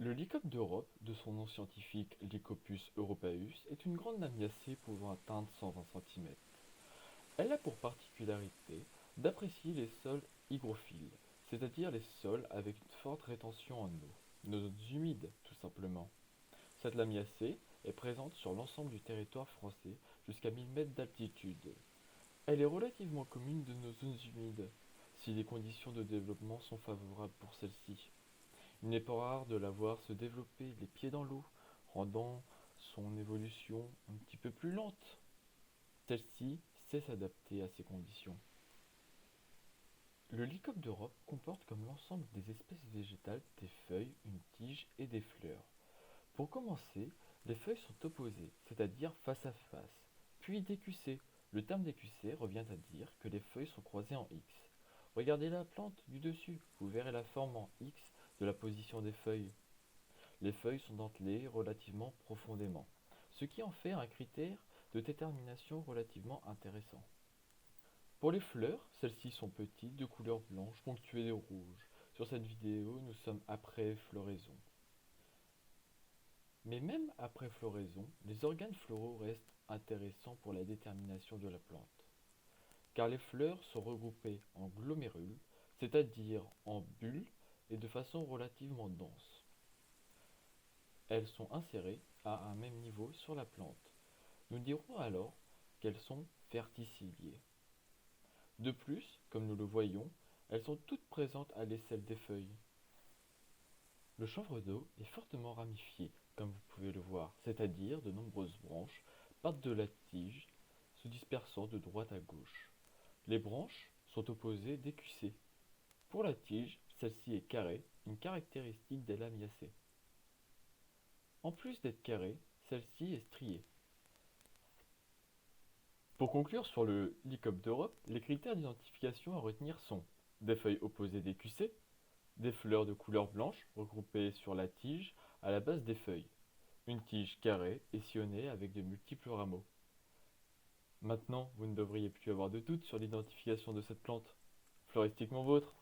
Le lycope d'Europe, de son nom scientifique Lycopus europaeus, est une grande lamiacée pouvant atteindre 120 centimètres. Elle a pour particularité d'apprécier les sols hygrophiles, c'est-à-dire les sols avec une forte rétention en eau, nos zones humides tout simplement. Cette lamiacée est présente sur l'ensemble du territoire français jusqu'à 1000 mètres d'altitude. Elle est relativement commune de nos zones humides, si les conditions de développement sont favorables pour celle-ci. Il n'est pas rare de la voir se développer les pieds dans l'eau, rendant son évolution un petit peu plus lente. Celle-ci sait s'adapter à ces conditions. Le lycope d'Europe comporte comme l'ensemble des espèces végétales des feuilles, une tige et des fleurs. Pour commencer, les feuilles sont opposées, c'est-à-dire face à face, puis décussées. Le terme décussé revient à dire que les feuilles sont croisées en X. Regardez la plante du dessus, vous verrez la forme en X de la position des feuilles. Les feuilles sont dentelées relativement profondément, ce qui en fait un critère de détermination relativement intéressant. Pour les fleurs, celles-ci sont petites, de couleur blanche, ponctuées de rouge. Sur cette vidéo, nous sommes après floraison. Mais même après floraison, les organes floraux restent intéressants pour la détermination de la plante, car les fleurs sont regroupées en glomérules, c'est-à-dire en bulles et de façon relativement dense. Elles sont insérées à un même niveau sur la plante. Nous dirons alors qu'elles sont verticilliées. De plus, comme nous le voyons, elles sont toutes présentes à l'aisselle des feuilles. Le chanvre d'eau est fortement ramifié, comme vous pouvez le voir, c'est-à-dire de nombreuses branches partent de la tige, se dispersant de droite à gauche. Les branches sont opposées décussées. Pour la tige, celle-ci est carrée, une caractéristique des lamiacées. En plus d'être carrée, celle-ci est striée. Pour conclure sur le lycope d'Europe, les critères d'identification à retenir sont des feuilles opposées décussées, des fleurs de couleur blanche regroupées sur la tige à la base des feuilles, une tige carrée et sillonnée avec de multiples rameaux. Maintenant, vous ne devriez plus avoir de doute sur l'identification de cette plante. Floristiquement vôtre.